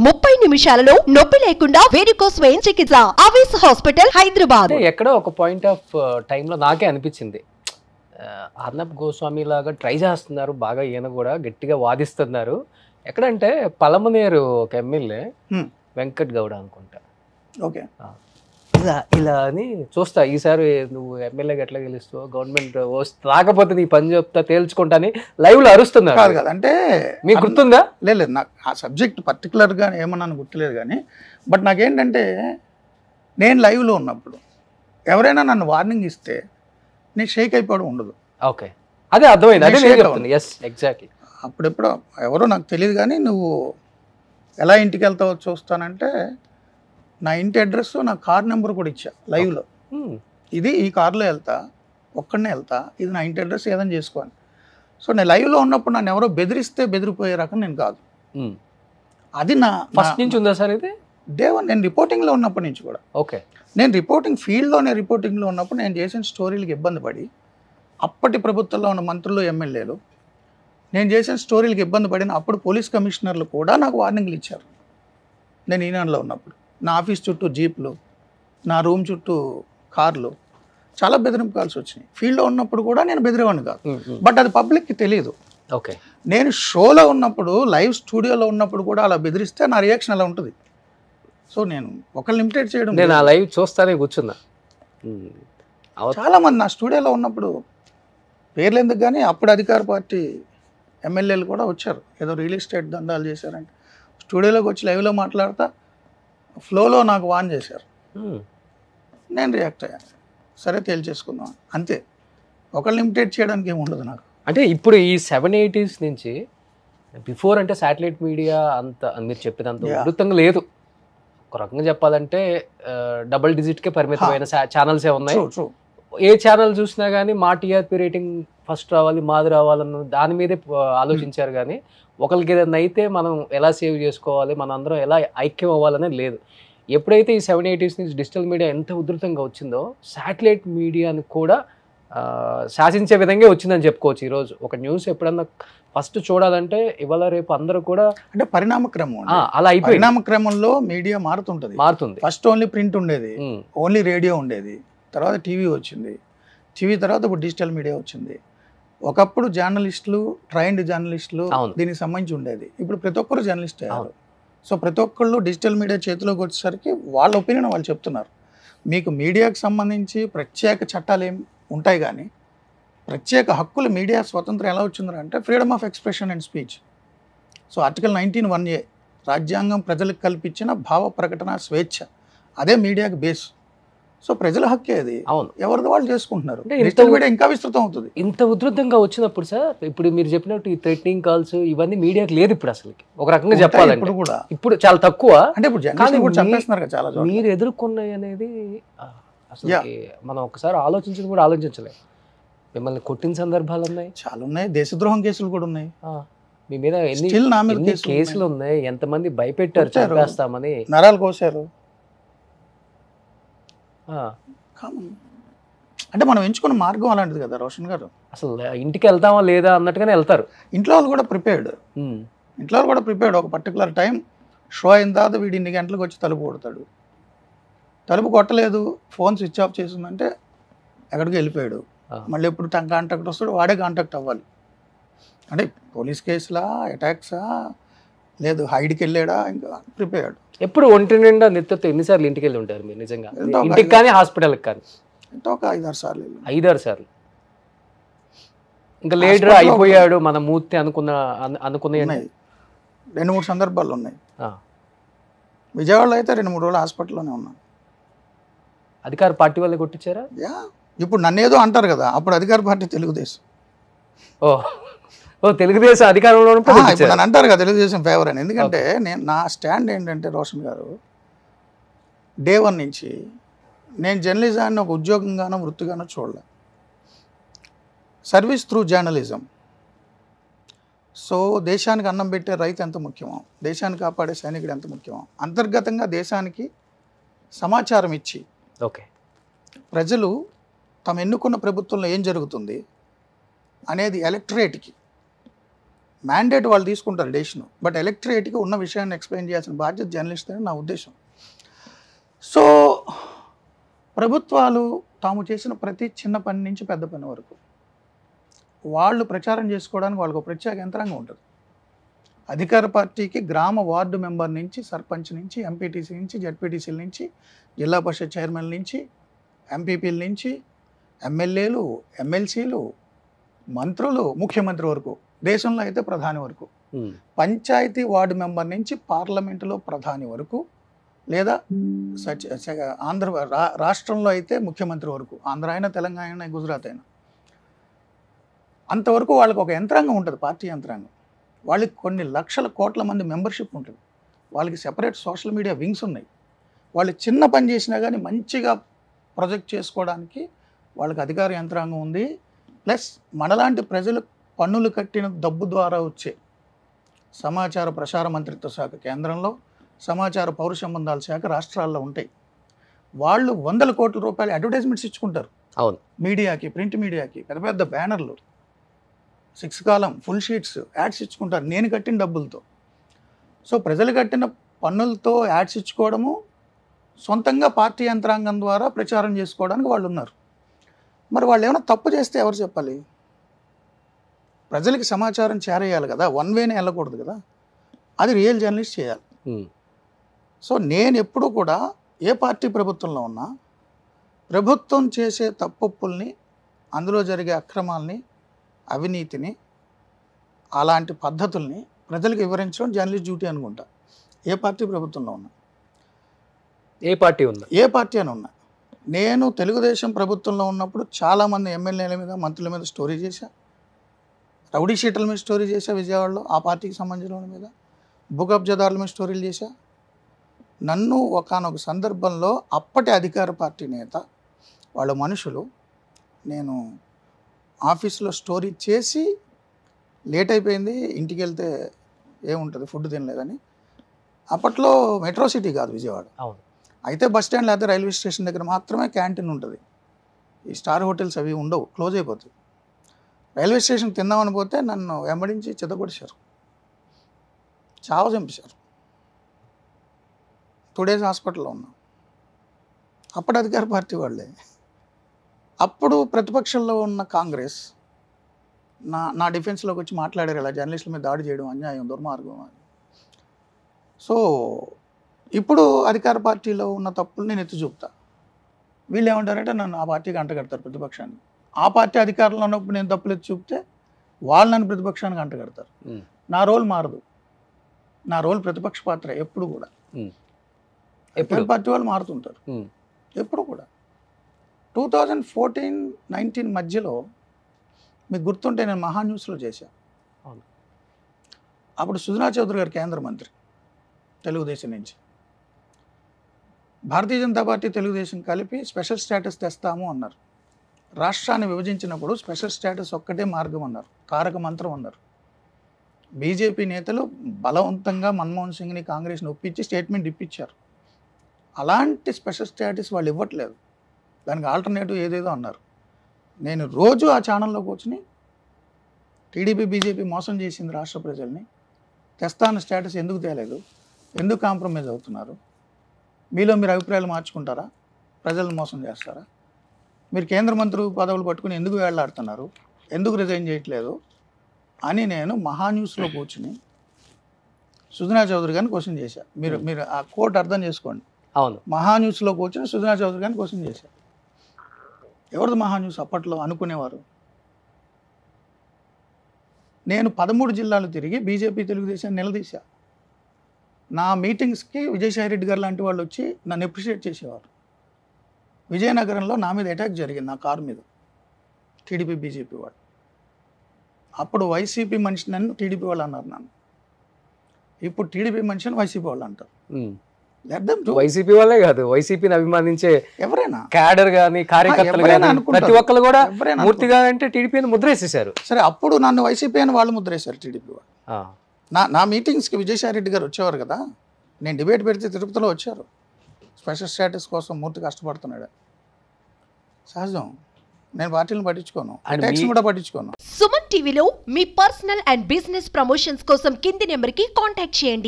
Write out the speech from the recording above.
30 నిమిషాలలో నొప్పి లేకుండా వేడికోస్ వెయిన్ చికిత్స. ఆవేశ హాస్పిటల్, హైదరాబాద్. ఎక్కడో ఒక పాయింట్ ఆఫ్ టైంలో నాకే అనిపించింది, అర్నబ్ గోస్వామి లాగా ట్రై చేస్తున్నారు బాగా, ఈయన కూడా గట్టిగా వాదిస్తున్నారు. ఎక్కడంటే పలమనేరు ఒక ఎమ్మెల్యే వెంకట్ గౌడ అనుకుంటా, ఓకే, ఇలా అని చూస్తా, ఈసారి నువ్వు ఎమ్మెల్యేగా ఎట్లా గెలుస్తావు, గవర్నమెంట్ రాకపోతే నీ పని చెప్తా తేల్చుకుంటా అని లైవ్ లో అరుస్తున్నారు. కాదు కదా, అంటే మీకు గుర్తుందా? లేదు, నాకు ఆ సబ్జెక్ట్ పర్టికులర్గా ఏమన్నాను గుర్తులేదు కానీ, బట్ నాకేంటంటే నేను లైవ్లో ఉన్నప్పుడు ఎవరైనా నన్ను వార్నింగ్ ఇస్తే నేను షేక్ అయిపోవడం ఉండదు. ఓకే, అదే అర్థమైంది, అదే నేను చెప్తాను. Yes, exactly. అప్పుడెప్పుడో ఎవరో నాకు తెలియదు కానీ, నువ్వు ఎలా ఇంటికి వెళ్తావో చూస్తానంటే నా ఇంటి అడ్రస్, నా కార్ నెంబర్ కూడా ఇచ్చా లైవ్లో. ఇది ఈ కార్లో వెళ్తా, ఒక్కడనే వెళ్తా, ఇది నా ఇంటి అడ్రస్, ఏదైనా చేసుకోవాలి. సో నేను లైవ్లో ఉన్నప్పుడు నన్ను ఎవరో బెదిరిస్తే బెదిరిపోయే రకం నేను కాదు. అది నా ఫస్ట్ నుంచి ఉందా సార్ ఇది? నేను రిపోర్టింగ్లో ఉన్నప్పటి నుంచి కూడా. ఓకే, నేను రిపోర్టింగ్లో ఉన్నప్పుడు నేను చేసిన స్టోరీలకు ఇబ్బంది పడి, అప్పటి ప్రభుత్వంలో ఉన్న మంత్రులు, ఎమ్మెల్యేలు నేను చేసిన స్టోరీలకు ఇబ్బంది పడిన అప్పుడు పోలీస్ కమిషనర్లు కూడా నాకు వార్నింగ్లు ఇచ్చారు. నేను ఈనాడులో ఉన్నప్పుడు నా ఆఫీస్ చుట్టూ జీప్లు, నా రూమ్ చుట్టూ కార్లు, చాలా బెదిరింపు కాల్సి వచ్చినాయి. ఫీల్డ్లో ఉన్నప్పుడు కూడా నేను బెదిరేవాడిని కాదు, బట్ అది పబ్లిక్కి తెలియదు. ఓకే, నేను షోలో ఉన్నప్పుడు, లైవ్ స్టూడియోలో ఉన్నప్పుడు కూడా అలా బెదిరిస్తే నా రియాక్షన్ అలా ఉంటుంది. సో నేను ఒకళ్ళు లిమిటెడ్ చేయడం, నేను ఆ లైవ్ చూస్తానే కూర్చున్నా. చాలామంది నా స్టూడియోలో ఉన్నప్పుడు పేర్లు ఎందుకు కానీ అప్పుడు అధికార పార్టీ ఎమ్మెల్యేలు కూడా వచ్చారు, ఏదో రియల్ ఎస్టేట్ దందాలు చేశారంటే స్టూడియోలోకి వచ్చి లైవ్లో మాట్లాడతా ఫ్లోలో నాకు వాన్ చేశారు. నేను రియాక్ట్ అయ్యాను, సరే తేల్చేసుకుందాం అంతే. ఒకళ్ళు లిమిటెడ్ చేయడానికి ఏమి ఉండదు నాకు. అంటే ఇప్పుడు ఈ 70s నుంచి బిఫోర్ అంటే శాటిలైట్ మీడియా అంత మీరు చెప్పినంత ఉధృతంగా లేదు. ఒక రకంగా చెప్పాలంటే డబుల్ డిజిట్కే పరిమితమైన ఛానల్సే ఉన్నాయి. ఏ ఛానల్ చూసినా కానీ మా టీఆర్పీ రేటింగ్ ఫస్ట్ రావాలి, మాది రావాలన్న దాని మీదే ఆలోచించారు. కానీ ఒకరికి ఏదైనా అయితే మనం ఎలా సేవ్ చేసుకోవాలి, మన అందరం ఎలా ఐక్యం అవ్వాలనేది లేదు. ఎప్పుడైతే ఈ 70s నుంచి డిజిటల్ మీడియా ఎంత ఉధృతంగా వచ్చిందో, శాటిలైట్ మీడియాని కూడా శాసించే విధంగా వచ్చిందని చెప్పుకోవచ్చు. ఈరోజు ఒక న్యూస్ ఎప్పుడన్నా ఫస్ట్ చూడాలంటే ఇవాళ రేపు అందరూ కూడా అంటే పరిణామక్రమం అలా అయిపోయి, పరిణామక్రమంలో మీడియా మారుతుంది. ఫస్ట్ ఓన్లీ ప్రింట్ ఉండేది, ఓన్లీ రేడియో ఉండేది, తర్వాత టీవీ వచ్చింది, టీవీ తర్వాత ఇప్పుడు డిజిటల్ మీడియా వచ్చింది. ఒకప్పుడు జర్నలిస్టులు, ట్రైన్డ్ జర్నలిస్టులు దీనికి సంబంధించి ఉండేది, ఇప్పుడు ప్రతి ఒక్కరు జర్నలిస్ట్ అయ్యారు. సో ప్రతి ఒక్కళ్ళు డిజిటల్ మీడియా చేతిలోకి వచ్చేసరికి వాళ్ళ ఒపీనియన్ వాళ్ళు చెప్తున్నారు. మీకు మీడియాకు సంబంధించి ప్రత్యేక చట్టాలు ఏం ఉంటాయి కానీ ప్రత్యేక హక్కులు, మీడియా స్వతంత్రం ఎలా వచ్చిందంటే freedom of expression and speech. So article 19(1)A రాజ్యాంగం ప్రజలకు కల్పించిన భావ ప్రకటన స్వేచ్ఛ, అదే మీడియాకి బేస్. సో ప్రజల హక్కే అది, అవును, ఎవరిది వాళ్ళు చేసుకుంటున్నారు. డిజిటల్ మీడియా ఇంకా విస్తృతం అవుతుంది. ఇంత ఉధృతంగా వచ్చినప్పుడు సార్, ఇప్పుడు మీరు చెప్పినట్టు ఈ థ్రెటనింగ్ కాల్స్ ఇవన్నీ మీడియాకి లేదు ఇప్పుడు అసలు. ఒక రకంగా చెప్పాలంటే ఇప్పుడు కూడా ఇప్పుడు చాలా తక్కువ. అంటే ఇప్పుడు జర్నలిస్టులు కూడా చంపేస్తున్నారు కదా చాలా. మీరు ఎదుర్కొన్నాయి అనేది అసలు మనం ఒకసారి ఆలోచించి కూడా ఆలోచించలేదు. మిమ్మల్ని కొట్టిన సందర్భాలు ఉన్నాయి, చాలా ఉన్నాయి. దేశద్రోహం కేసులు కూడా ఉన్నాయి. మీ మీద ఎన్ని కేసులు ఉన్నాయి, ఎంతమంది భయపెట్టారు చంపేస్తామని, నరాలు కోసారు. అంటే మనం ఎంచుకున్న మార్గం అలాంటిది కదా రోషన్ గారు. అసలు ఇంటికి వెళ్తామా లేదా అన్నట్టుగానే వెళ్తారు. ఇంట్లో వాళ్ళు కూడా ప్రిపేర్డ్, ఒక పర్టికులర్ టైం షో అయిన తర్వాత వీడు ఇన్ని గంటలకు వచ్చి తలుపు కొడతాడు. తలుపు కొట్టలేదు, ఫోన్ స్విచ్ ఆఫ్ చేసిందంటే ఎక్కడికి వెళ్ళిపోయాడు. మళ్ళీ ఎప్పుడు కాంటాక్ట్ వస్తాడు, వాడే కాంటాక్ట్ అవ్వాలి. అంటే పోలీస్ కేసులా, అటాక్సా, లేదు హైడ్కి వెళ్ళాడా, ఇంకా ప్రిపేర్డ్. ఎప్పుడు ఒంటి నిండా నెత్తతో ఎన్నిసార్లు ఇంటికి వెళ్ళి ఉంటారు మీరు నిజంగా? ఇంటికి కానీ హాస్పిటల్కి కానీ ఎంతో ఒక 5-6 సార్లు. 5-6 సార్లు. ఇంకా లేడర్ అయిపోయాడు మన మూర్తి అనుకున్న 2-3 సందర్భాలు ఉన్నాయి. విజయవాడలో అయితే 2-3 రోజులు హాస్పిటల్లోనే ఉన్నాను. అధికార పార్టీ వాళ్ళే కొట్టించారా? ఇప్పుడు నన్ను ఏదో అంటారు కదా, అప్పుడు అధికార పార్టీ తెలుగుదేశం. తెలుగుదేశం అధికారంలో నన్ను అంటారు కదా తెలుగుదేశం ఫేవర్ అని. ఎందుకంటే నా స్టాండ్ ఏంటంటే రోషన్ గారు, డే 1 నుంచి నేను జర్నలిజాన్ని ఒక ఉద్యోగంగానో వృత్తిగానో చూడలే. Service through journalism. సో దేశానికి అన్నం పెట్టే రైతు ఎంత ముఖ్యమో, దేశాన్ని కాపాడే సైనికుడు ఎంత ముఖ్యమో, అంతర్గతంగా దేశానికి సమాచారం ఇచ్చి ప్రజలు తమ ఎన్నుకున్న ప్రభుత్వంలో ఏం జరుగుతుంది అనేది ఎలక్టరేట్కి మ్యాండేట్ వాళ్ళు తీసుకుంటారు డెసిషన్, బట్ ఎలక్టరేట్కి ఉన్న విషయాన్ని ఎక్స్ప్లెయిన్ చేయాల్సిన బాధ్యత జర్నలిస్ట్ అని నా ఉద్దేశం. సో ప్రభుత్వాలు తాము చేసిన ప్రతి చిన్న పని నుంచి పెద్ద పని వరకు వాళ్ళు ప్రచారం చేసుకోవడానికి వాళ్ళకు ప్రత్యేక యంత్రాంగం ఉంటుంది. అధికార పార్టీకి గ్రామ వార్డు మెంబర్ నుంచి, సర్పంచ్ నుంచి, ఎంపీటీసీ నుంచి, జడ్పీటీసీల నుంచి, జిల్లా పరిషత్ చైర్మన్ నుంచి, ఎంపీపీల నుంచి, ఎమ్మెల్యేలు, ఎమ్మెల్సీలు, మంత్రులు, ముఖ్యమంత్రి వరకు, దేశంలో అయితే ప్రధాని వరకు, పంచాయతీ వార్డు మెంబర్ నుంచి పార్లమెంటులో ప్రధాని వరకు, లేదా రాష్ట్రంలో అయితే ముఖ్యమంత్రి వరకు, ఆంధ్ర అయినా, తెలంగాణ అయినా, గుజరాత్ అయినా, అంతవరకు వాళ్ళకి ఒక యంత్రాంగం ఉంటుంది, పార్టీ యంత్రాంగం. వాళ్ళకి కొన్ని లక్షల కోట్ల మంది మెంబర్షిప్ ఉంటుంది. వాళ్ళకి సెపరేట్ సోషల్ మీడియా వింగ్స్ ఉన్నాయి. వాళ్ళు చిన్న పని చేసినా కానీ మంచిగా ప్రొజెక్ట్ చేసుకోవడానికి వాళ్ళకి అధికార యంత్రాంగం ఉంది. ప్లస్ మనలాంటి ప్రజలు పన్నులు కట్టిన డబ్బు ద్వారా వచ్చే సమాచార ప్రసార మంత్రిత్వ శాఖ కేంద్రంలో, సమాచార పౌర సంబంధాల శాఖ రాష్ట్రాల్లో ఉంటాయి. వాళ్ళు 100 కోట్ల రూపాయలు అడ్వర్టైజ్మెంట్స్ ఇచ్చుకుంటారు. అవును, మీడియాకి, ప్రింట్ మీడియాకి పెద్ద పెద్ద బ్యానర్లు, 6 కాలం ఫుల్ షీట్స్ యాడ్స్ ఇచ్చుకుంటారు నేను కట్టిన డబ్బులతో. సో ప్రజలు కట్టిన పన్నులతో యాడ్స్ ఇచ్చుకోవడము, సొంతంగా పార్టీ యంత్రాంగం ద్వారా ప్రచారం చేసుకోవడానికి వాళ్ళు ఉన్నారు. మరి వాళ్ళు ఏమైనా తప్పు చేస్తే ఎవరు చెప్పాలి? ప్రజలకి సమాచారం చేరేయాలి కదా, వన్ వేనే వెళ్ళకూడదు కదా, అది రియల్ జర్నలిస్ట్ చేయాలి. సో నేను ఎప్పుడూ కూడా ఏ పార్టీ ప్రభుత్వంలో ఉన్నా ప్రభుత్వం చేసే తప్పుల్ని, అందులో జరిగే అక్రమాలని, అవినీతిని, అలాంటి పద్ధతుల్ని ప్రజలకు వివరించడం జర్నలిస్ట్ డ్యూటీ అనుకుంటా. ఏ పార్టీ ప్రభుత్వంలో ఉన్నా, ఏ పార్టీ ఉందా, ఏ పార్టీ అని ఉన్నా. నేను తెలుగుదేశం ప్రభుత్వంలో ఉన్నప్పుడు చాలామంది ఎమ్మెల్యేల మీద, మంత్రుల మీద స్టోరీ చేశా, రౌడీ షీటర్ల మీద స్టోరీ చేశా విజయవాడలో, ఆ పార్టీకి సంబంధించిన వాళ్ళ మీద, భూకబ్జాదారుల మీద స్టోరీలు చేశా. నన్ను ఒకానొక సందర్భంలో అప్పటి అధికార పార్టీ నేత, వాళ్ళ మనుషులు, నేను ఆఫీస్లో స్టోరీ చేసి లేట్ అయిపోయింది, ఇంటికి వెళ్తే ఏముంటుంది, ఫుడ్ తినలేదని. అప్పట్లో మెట్రో సిటీ కాదు విజయవాడ, అయితే బస్ స్టాండ్ లేదా రైల్వే స్టేషన్ దగ్గర మాత్రమే క్యాంటీన్ ఉంటుంది. ఈ స్టార్ హోటల్స్ అవి ఉండవు, క్లోజ్ అయిపోతాయి. రైల్వే స్టేషన్ తిందామని పోతే నన్ను వెంబడించి చెత్తపడిచారు, చావ చంపేశారు. 2 days హాస్పిటల్లో ఉన్నా. అప్పుడు అధికార పార్టీ వాళ్ళే. అప్పుడు ప్రతిపక్షంలో ఉన్న కాంగ్రెస్ నా డిఫెన్స్లోకి వచ్చి మాట్లాడారు, ఇలా జర్నలిస్టుల మీద దాడి చేయడం అన్యాయం, దుర్మార్గం అని. సో ఇప్పుడు అధికార పార్టీలో ఉన్న తప్పులు నేను ఎత్తి చూపుతా. వీళ్ళు ఏమంటారంటే నన్ను ఆ పార్టీకి అంటగడతారు, ప్రతిపక్షాన్ని. ఆ పార్టీ అధికారంలో ఉన్నప్పుడు నేను తప్పులు ఎత్తి చూపితే వాళ్ళు నన్ను ప్రతిపక్షానికి అంటగడతారు. నా రోల్ మారదు, నా రోల్ ప్రతిపక్ష పాత్ర ఎప్పుడు కూడా. ఎప్పుడు పార్టీ వాళ్ళు మారుతుంటారు ఎప్పుడు కూడా. 2014-19 మధ్యలో మీకు గుర్తుంటే నేను మహాన్యూస్లో చేశాను. అప్పుడు సుజనా చౌదరి గారు కేంద్ర మంత్రి, తెలుగుదేశం నుంచి. భారతీయ జనతా పార్టీ, తెలుగుదేశం కలిపి స్పెషల్ స్టేటస్ తెస్తాము అన్నారు. రాష్ట్రాన్ని విభజించినప్పుడు స్పెషల్ స్టేటస్ ఒక్కటే మార్గం అన్నారు, తారక మంత్రం అన్నారు. బీజేపీ నేతలు బలవంతంగా మన్మోహన్ సింగ్ని, కాంగ్రెస్ని ఒప్పించి స్టేట్మెంట్ ఇప్పించారు. అలాంటి స్పెషల్ స్టేటస్ వాళ్ళు ఇవ్వట్లేదు, దానికి ఆల్టర్నేటివ్ ఏదేదో అన్నారు. నేను రోజు ఆ ఛానల్లో కూర్చుని టీడీపీ, బీజేపీ మోసం చేసింది రాష్ట్ర ప్రజల్ని, తెస్తాను స్టేటస్ ఎందుకు తేలేదు, ఎందుకు కాంప్రమైజ్ అవుతున్నారు, మీలో మీరు అభిప్రాయాలు మార్చుకుంటారా, ప్రజలను మోసం చేస్తారా, మీరు కేంద్ర మంత్రి పదవులు పట్టుకుని ఎందుకు వేళ్లాడుతున్నారు, ఎందుకు రిజైన్ చేయట్లేదు అని నేను మహాన్యూస్లో కూర్చుని సుజనా చౌదరి గారిని క్వశ్చన్ చేశాను. మీరు ఆ కోట్ అర్థం చేసుకోండి. అవును, మహాన్యూస్లో కూర్చుని సుజనా చౌదరి గారిని క్వశ్చన్ చేశాను. ఎవరిది మహాన్యూస్ అప్పట్లో అనుకునేవారు. నేను 13 జిల్లాలు తిరిగి బీజేపీ, తెలుగుదేశాన్ని నిలదీశా. నా మీటింగ్స్కి విజయసాయి రెడ్డి గారు లాంటి వాళ్ళు వచ్చి నన్ను అప్రిషియేట్ చేసేవారు. విజయనగరంలో నా మీద అటాక్ జరిగింది, నా కారు మీద, టీడీపీ, బీజేపీ వాళ్ళు. అప్పుడు వైసీపీ మనిషి నన్ను టీడీపీ వాళ్ళు అన్నారు నన్ను. ఇప్పుడు టీడీపీ మనిషిని వైసీపీ వాళ్ళు అంటారు. వైసీపీ వాళ్ళే కాదు, వైసీపీని అభిమానించే ఎవరైనా, క్యాడర్ కానీ, కార్యకర్తలు కానీ, ప్రతి ఒక్కరు కూడా మూర్తిగా అంటే టీడీపీని ముద్ర వేసేసారు. సరే, అప్పుడు నన్ను వైసీపీ అని వాళ్ళు ముద్ర వేశారు, టీడీపీ వాళ్ళు. నా మీటింగ్స్కి విజయసాయి రెడ్డి గారు వచ్చేవారు కదా, నేను డిబేట్ పెడితే తిరుపతిలో వచ్చారు. స్పెషల్ స్టేటస్ కోసం మూర్తి కష్టపడుతున్నాడు, సహజం. నేను పార్టీలను పట్టించుకోను, ట్యాక్స్ కూడా పట్టించుకోను. సుమన్ టీవీలో మీ పర్సనల్ అండ్ బిజినెస్ ప్రమోషన్స్ కోసం కింది నెంబర్కి కాంటాక్ట్ చేయండి.